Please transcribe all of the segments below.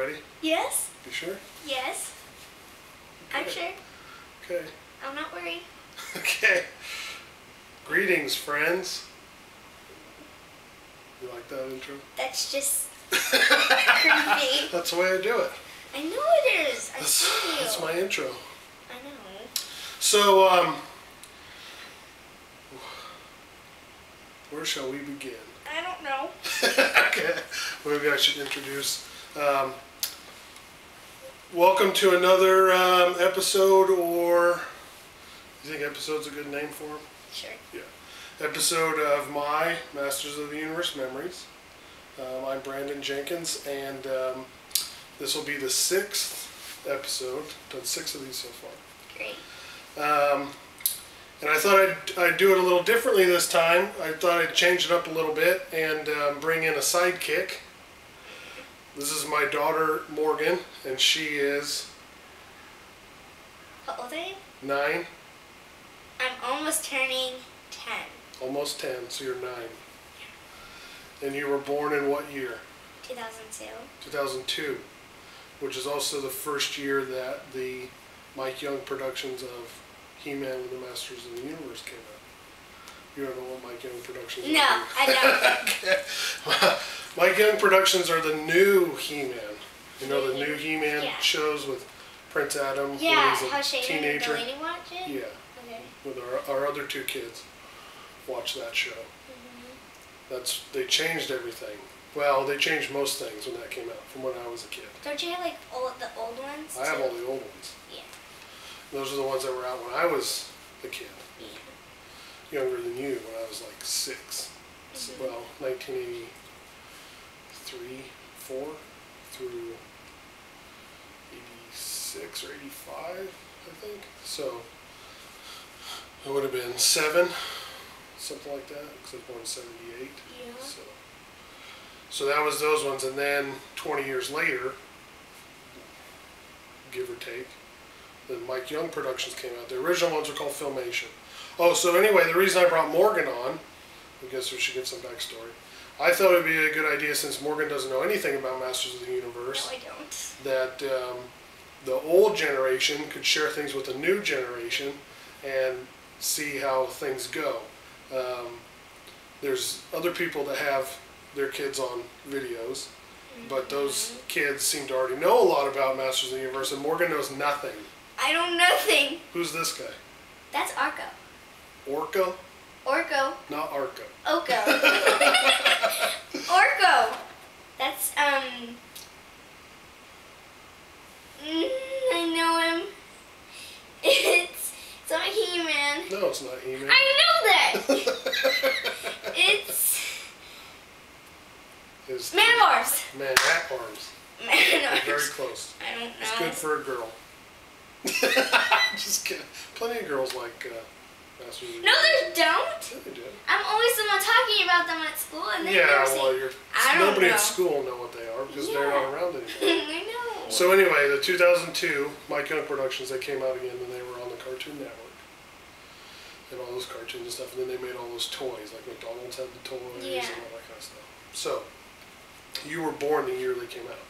ready? Yes. You sure? Yes. Okay. I'm sure. Okay. I'm not worried. Okay. Greetings, friends. You like that intro? That's just creepy. That's the way I do it. I know it is. I see you. That's my intro. I know. So, where shall we begin? I don't know. Okay. Maybe I should introduce. Welcome to another episode, or you think episode's a good name for them? Sure. Yeah. Episode of my Masters of the Universe Memories. I'm Brandon Jenkins, and this will be the 6th episode. Done 6 of these so far. Great. And I thought I'd do it a little differently this time. I thought I'd change it up a little bit and bring in a sidekick. This is my daughter, Morgan, and she is... How old are you? 9. I'm almost turning 10. Almost 10, so you're 9. And you were born in what year? 2002. 2002, which is also the first year that the Mike Young productions of He-Man and the Masters of the Universe came out. You don't know what Mike Young Productions No, I don't. Okay. Mike Young Productions are the new He-Man. You know the new He-Man shows with Prince Adam, Yeah, who how is a Shane teenager. and Delaney watch it? Yeah, Okay. with our other 2 kids watch that show. They changed everything. Well, they changed most things when that came out from when I was a kid. Don't you have like the old ones? I have all the old ones. Yeah. Those are the ones that were out when I was a kid. Yeah. Younger than you, when I was like 6. So, well, 1983, 4 through 86 or 85, I think. So it would have been 7, something like that, because I was born in 78. Yeah. So that was those ones, and then 20 years later, give or take, the Mike Young Productions came out. The original ones were called Filmation. Oh, so anyway, the reason I brought Morgan on, I guess we should give some backstory. I thought it would be a good idea, since Morgan doesn't know anything about Masters of the Universe, No, I don't. that the old generation could share things with the new generation and see how things go. There's other people that have their kids on videos, but those kids seem to already know a lot about Masters of the Universe, and Morgan knows nothing. I know nothing. Who's this guy? That's Arco. Orko? Orko. Not Arco. Oko. Orko. That's, I know him. It's not He-Man. No, it's not He-Man. I know that. It's Man-at-Arms. Man-at-Arms. Man-at-Arms. Very close. I don't know. It's good for a girl. Just kidding. Plenty of girls like Masters of the No, Universe. they don't. Yeah, they do. I'm always the one talking about them at school, and they Yeah, never well, say, nobody know. at school know what they are because they're not around anymore. I know. So anyway, the 2002 Mike Young Productions, they came out again, and they were on the Cartoon Network. And all those cartoons and stuff, and then they made all those toys, like McDonald's had the toys and all that kind of stuff. So, you were born the year they came out.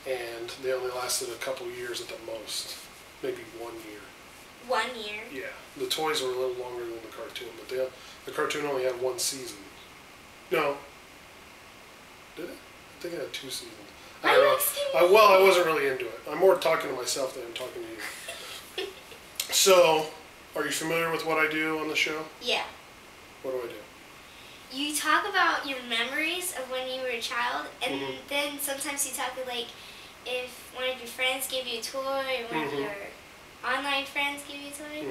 And they only lasted a couple years at the most. Maybe 1 year. 1 year? Yeah. The toys were a little longer than the cartoon, but the cartoon only had 1 season. No. Did it? I think it had 2 seasons. I don't know. Well, I wasn't really into it. I'm more talking to myself than I'm talking to you. So, are you familiar with what I do on the show? Yeah. What do I do? You talk about your memories of when you were a child, and then sometimes you talk like if one of your friends gave you a toy, or one of your online friends gave you a toy,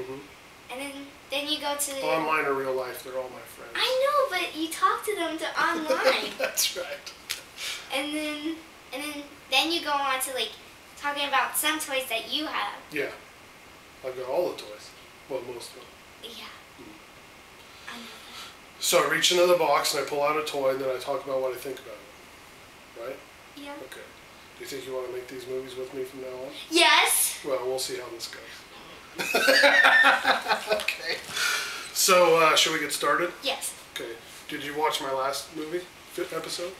and then you go to... Online or real life, they're all my friends. I know, but you talk to them online. That's right. And then you go on to like talking about some toys that you have. Yeah. I've got all the toys. Well, most of them. Yeah. I know that. So I reach into the box and I pull out a toy and then I talk about what I think about it. Right? Yeah. Okay. Do you think you want to make these movies with me from now on? Yes. Well, we'll see how this goes. Okay. So, shall we get started? Yes. Okay. Did you watch my last movie episode?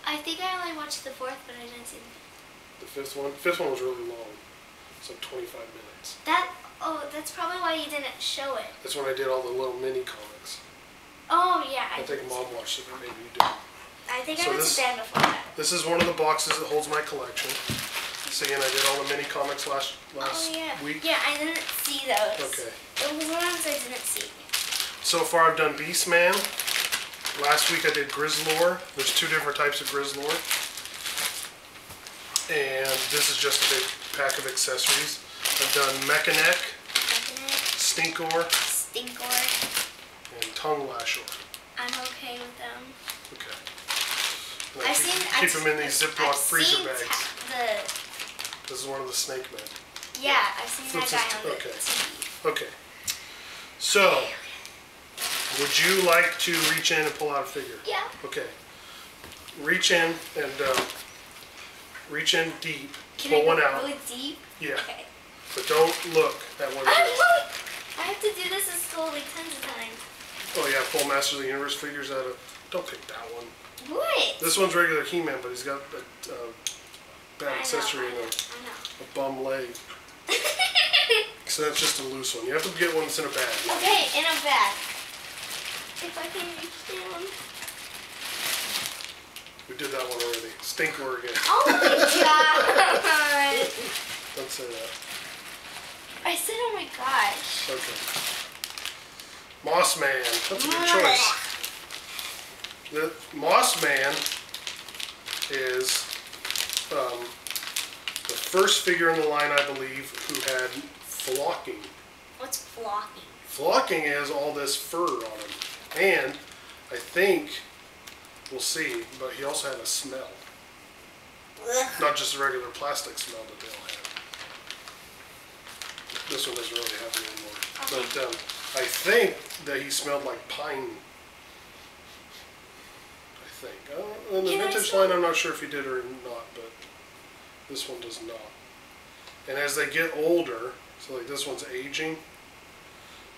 I think I only watched the fourth, but I didn't see The fifth one? The fifth one was really long. It's like 25 minutes. that's probably why you didn't show it. That's when I did all the little mini comics. Oh, yeah. I think Mom watched it, but maybe you didn't. I think I went to bed before that. This is one of the boxes that holds my collection. See, and I did all the mini comics last week. Yeah, I didn't see those. Okay. It was one I didn't see. So far I've done Beastman. Last week I did Grizzlor. There's two different types of Grizzlor. And this is just a big pack of accessories. I've done Mechanic, Stinkor, and Tongue Lashor. I'm okay with them. Okay. I've keep them in these Ziploc freezer bags. This is one of the Snake Men. Yeah, I've seen that guy on the TV. Okay. So, would you like to reach in and pull out a figure? Yeah. Okay. Reach in and reach in deep. Can pull I one go out. really deep? Yeah. Okay. But don't look at what it is. I have to do this in school like tons of times. Oh yeah, pull Masters of the Universe figures out of. Don't pick that one. What? This one's regular He-Man, but he's got a bad accessory and a bum leg. So that's just a loose one. You have to get one that's in a bag. Okay, in a bag. If I can reach down. We did that one already. Stinkor again. Oh my god! Don't say that. I said, oh my gosh. Okay. Moss Man. That's a good choice. The Moss Man is the first figure in the line, I believe, who had flocking. What's flocking? Flocking is all this fur on him. And I think, we'll see, but he also had a smell. Ugh. Not just a regular plastic smell that they all have. This one doesn't really have it anymore. Okay. But I think that he smelled like pine. I think. In the vintage line, I'm not sure if he did or not, but this one does not. And as they get older, so like this one's aging.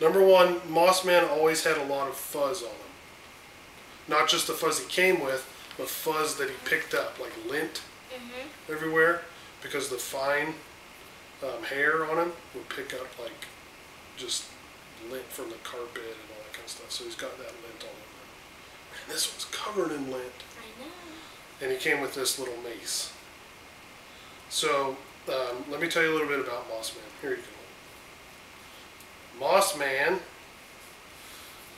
Number one, Moss Man always had a lot of fuzz on him. Not just the fuzz he came with, but fuzz that he picked up, like lint everywhere, because the fine hair on him would pick up like just lint from the carpet and all that kind of stuff. So he's got that lint on him. And this one's covered in lint. I know. And he came with this little mace. So let me tell you a little bit about Moss Man. Here you go. Moss Man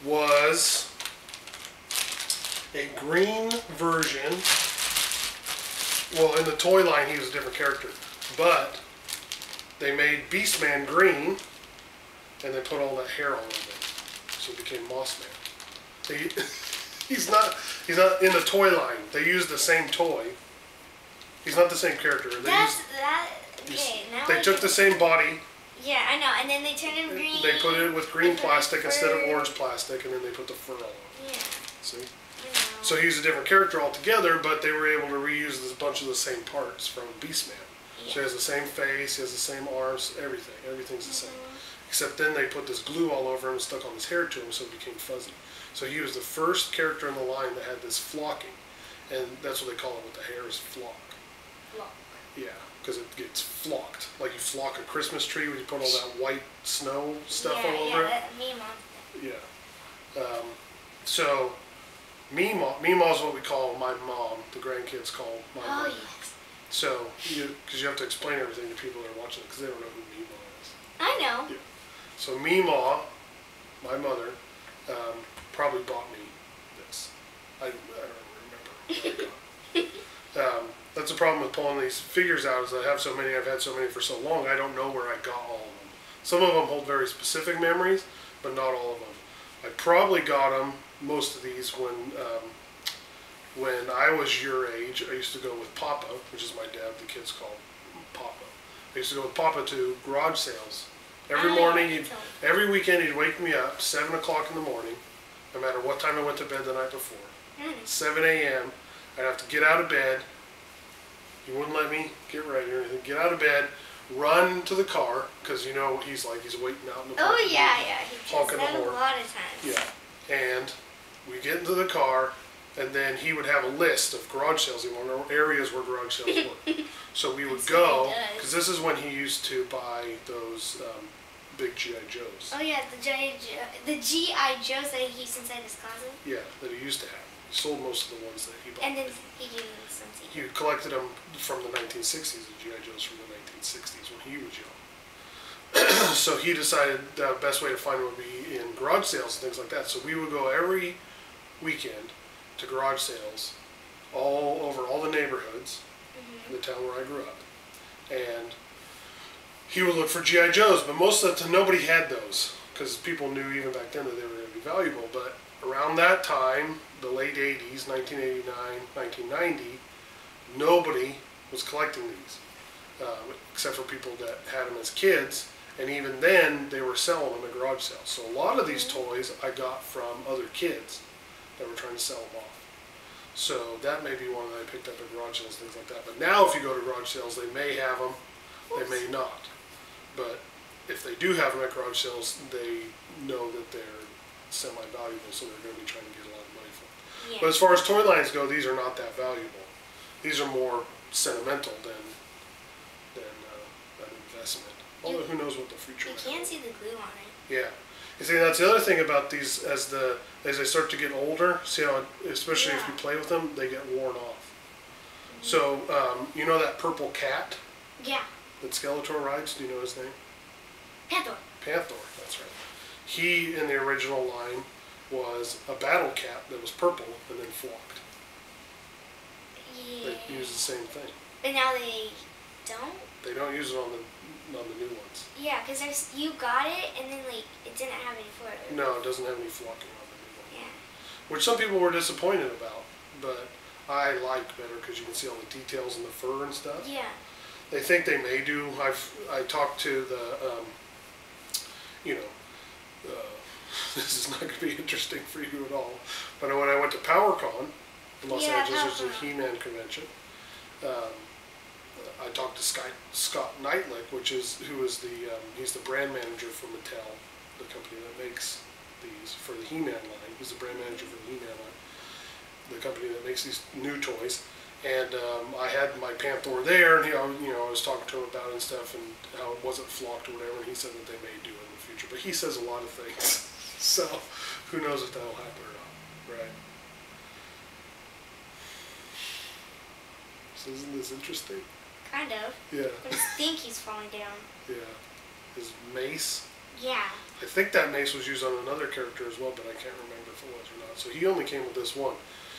was a green version. Well, in the toy line, he was a different character. But they made Beastman green, and they put all that hair all over him. So he became Moss Man. He's not in the toy line. They used the same toy. He's not the same character. They took the same body. Yeah, I know. And then they turned him green. They put it with green plastic instead of orange plastic, and then they put the fur on it. Yeah. See? So he's a different character altogether, but they were able to reuse a bunch of the same parts from Beastman. Yeah. So he has the same face, he has the same arms, everything. Everything's the same. Except then they put this glue all over him and stuck on his hair to him so it became fuzzy. So he was the first character in the line that had this flocking. And that's what they call it with the hair, is flock. Flock. Yeah, because it gets flocked. Like you flock a Christmas tree when you put all that white snow stuff all over it. Yeah. So Meemaw is what we call my mom. The grandkids call my mother. Yes. So, because you have to explain everything to people that are watching it, because they don't know who Meemaw is. I know. Yeah. So Meemaw, my mother, probably bought me this. I don't remember where I got it. That's the problem with pulling these figures out, is I have so many, I've had so many for so long, I don't know where I got all of them. Some of them hold very specific memories, but not all of them. I probably got them, most of these, when I was your age. I used to go with Papa, which is my dad, the kids call Papa. I used to go with Papa to garage sales. Every morning, every weekend, he'd wake me up, 7 o'clock in the morning, no matter what time I went to bed the night before. 7 a.m., I'd have to get out of bed. He wouldn't let me get ready or anything. Get out of bed, run to the car, because you know what he's like. He's waiting out in the parking lot. Oh, yeah. He does that a lot of times. Yeah. And we get into the car, and then he would have a list of garage sales. He wanted areas where garage sales were. So we would That's go, what he does. because this is when he used to buy those big G.I. Joes. Oh yeah, the G.I. Joes that he keeps inside his closet. Yeah, that he used to have. He sold most of the ones that he bought. And then he gave them some to you. He collected them from the 1960s, the G.I. Joes from the 1960s when he was young. So he decided the best way to find them would be in garage sales and things like that. So we would go every weekend to garage sales all over all the neighborhoods in the town where I grew up. And he would look for G.I. Joes, but most of the time nobody had those because people knew even back then that they were going to be valuable. But around that time, the late 80s, 1989, 1990, nobody was collecting these, except for people that had them as kids. And even then, they were selling them at garage sales. So a lot of these toys I got from other kids that were trying to sell them off. So that may be one that I picked up at garage sales, things like that. But now if you go to garage sales, they may have them, they may not. But if they do have them at garage sales, they know that they're semi-valuable, so they're going to be trying to get a lot of money for them. Yeah. But as far as toy lines go, these are not that valuable. These are more sentimental than an investment. Although who knows what the future You may can hold. see the glue on it. Yeah. You see, that's the other thing about these, as they start to get older, see how, especially if you play with them, they get worn off. So, you know that purple cat Yeah. that Skeletor rides? Do you know his name? Panther. Panther, that's right. He, in the original line, was a battle cat that was purple and then flocked. Yeah. They use the same thing. But now they don't? They don't use it on the new ones. Yeah, because you got it and then like it didn't have any fur. No, it doesn't have any flocking on the new one. Yeah. Which some people were disappointed about, but I like better because you can see all the details in the fur and stuff. Yeah. They think they may do. I talked to the, this is not going to be interesting for you at all, but when I went to PowerCon in Los Angeles, which is a He-Man convention, I talked to Scott Knightlick, he's the brand manager for Mattel, the company that makes these for the He-Man line. He's the brand manager for the He-Man line, the company that makes these new toys. And I had my Panther there, and I was talking to him about it and stuff, and how it wasn't flocked or whatever. And he said that they may do it in the future, but he says a lot of things, so who knows if that'll happen or not, right? So isn't this interesting? Kind of. Yeah. But his stinky's falling down. Yeah. His mace. Yeah. I think that mace was used on another character as well, but I can't remember if it was or not. So he only came with this one.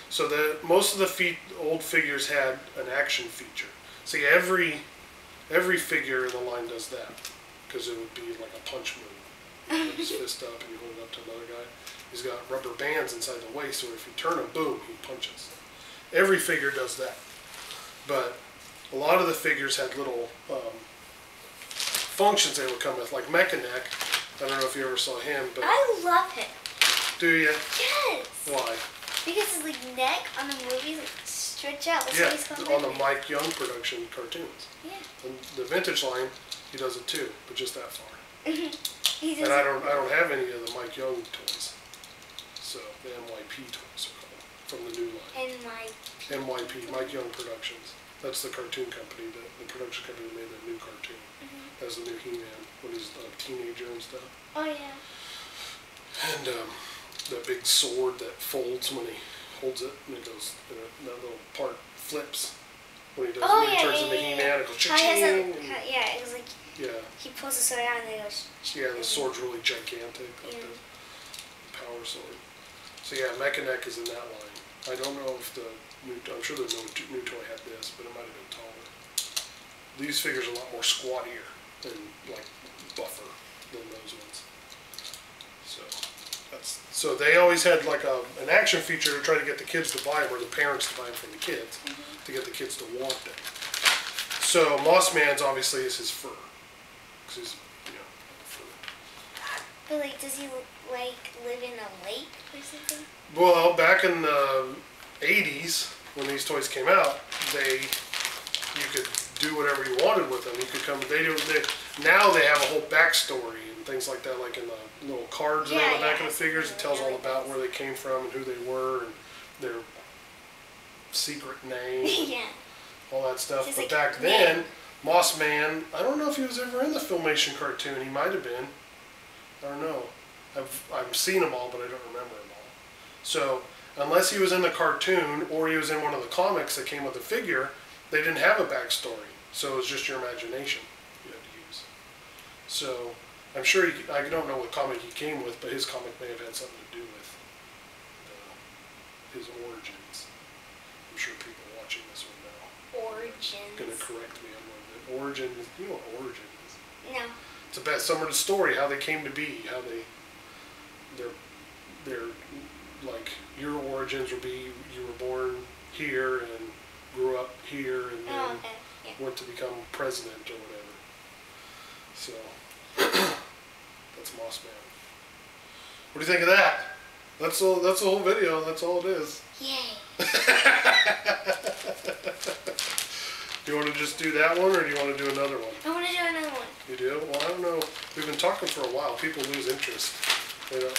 So most of the old figures had an action feature. See, every figure in the line does that, because it would be like a punch move. You put his fist up and you hold it up to another guy. He's got rubber bands inside the waist, so if you turn him, boom, he punches. Every figure does that. But a lot of the figures had little functions they would come with, like Mechaneck. I don't know if you ever saw him, but I love him. do you? Yes. Why? Because his like neck on the movies like stretch out. That's Yeah, why he's called on the Mechaneck. Mike Young production cartoons. Yeah. And the vintage line, he does it too, but just that far. He And I don't have any of the Mike Young toys. So the NYP toys are called from the new line. And my. NYP, Mike Young Productions. That's the cartoon company, the production company that made that new cartoon. Has the new He-Man when he's a teenager and stuff. Oh yeah. And that big sword that folds when he holds it, and it goes, that little part flips when he does Oh it. When he yeah, turns yeah, into yeah, He-Man, it goes How he has cha-ching. a, yeah, it was like Yeah, he pulls the sword out and then it goes. yeah, the sword's really gigantic, like Yeah. the power sword. So yeah, Mechaneck is in that line. I don't know if I'm sure the new toy had this, but it might have been taller. These figures are a lot more squattier and like buffer than those ones. So they always had like an action feature to try to get the kids to buy them, or the parents to buy them for the kids, to get the kids to want them. So Moss Man's obviously is his fur, because he's fur. But like, does he like live in a lake or something? Well, back in the 80s, when these toys came out, you could do whatever you wanted with them. You could come. Now they have a whole backstory and things like that, like in the little cards on the back of the figures. It tells all about where they came from and who they were and their secret name, Yeah. all that stuff. Just But like back then, Moss Man, I don't know if he was ever in the Filmation cartoon. He might have been. I don't know. I've seen them all, but I don't remember them all. So unless he was in the cartoon or he was in one of the comics that came with the figure, they didn't have a backstory. So it was just your imagination you had to use. So I'm sure I don't know what comic he came with, but his comic may have had something to do with his origins. I'm sure people watching this would know. Origins. Going to correct me on one bit. Origins. You know what origin is? No. It's about some of the story, how they came to be, how they're like your origins will be you were born here and grew up here and then Oh, okay. Yeah. went to become president or whatever. So that's Moss Man. What do you think of that? That's the whole video. That's all it is. Yay. Do you want to just do that one, or do you want to do another one? I want to do another one. You do? Well, I don't know. We've been talking for a while. People lose interest. You know,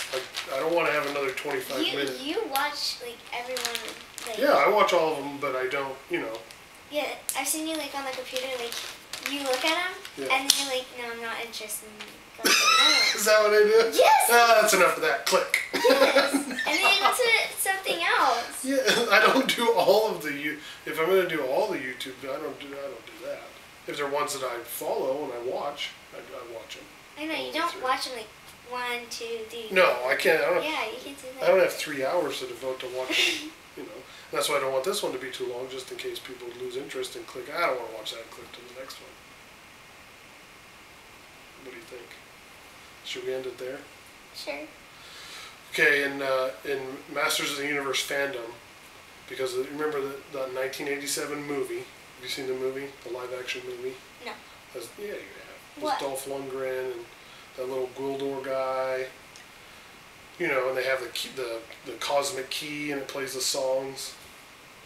I don't want to have another 25 minutes. You watch like everyone. Like, Yeah, I watch all of them, but I don't, Yeah, I've seen you like on the computer, like you look at them, Yeah. and then you're like, no, I'm not interested in going to another Is that what I do? Yes! Ah, that's enough of that. Click. one. Yes. And then you go to something else. Yeah, I don't do all of the if I'm going to do all the YouTube, I don't do that. If they're ones that I follow and I watch, I watch them. I know, you don't watch them like 1, 2, 3. No, I can't. Yeah, you can do that. I don't have 3 hours to devote to watching, That's why I don't want this one to be too long, just in case people lose interest and click, I don't want to watch that, and click to the next one. What do you think? Should we end it there? Sure. Okay, in Masters of the Universe fandom, because remember the 1987 movie, have you seen the movie, the live action movie? No. Yeah, you have. What? There's Dolph Lundgren and that little Gwildor guy. And they have the cosmic key and it plays the songs.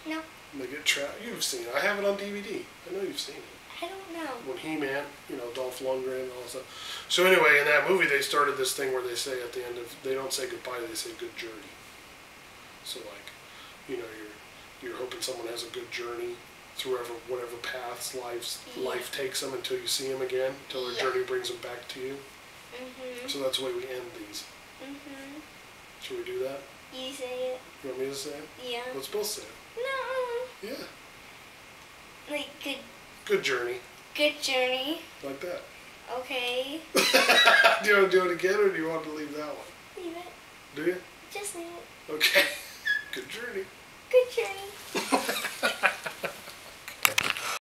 No. And they get trapped. You've seen it. I have it on DVD. I know you've seen it. I don't know. When He-Man, Dolph Lundgren and all that stuff. So anyway, in that movie they started this thing where they say at the end they don't say goodbye, they say good journey. So you're hoping someone has a good journey through whatever paths life takes them until you see them again, until their journey brings them back to you. Mhm. So that's the way we end these. Mhm. Should we do that? You say it. You want me to say it? Yeah. Let's both say it. No. Yeah. Like Good journey. good journey. Like that. Okay. Do you want to do it again, or do you want to leave that one? Leave it. Do you? Just leave it. Okay. Good journey. Good journey.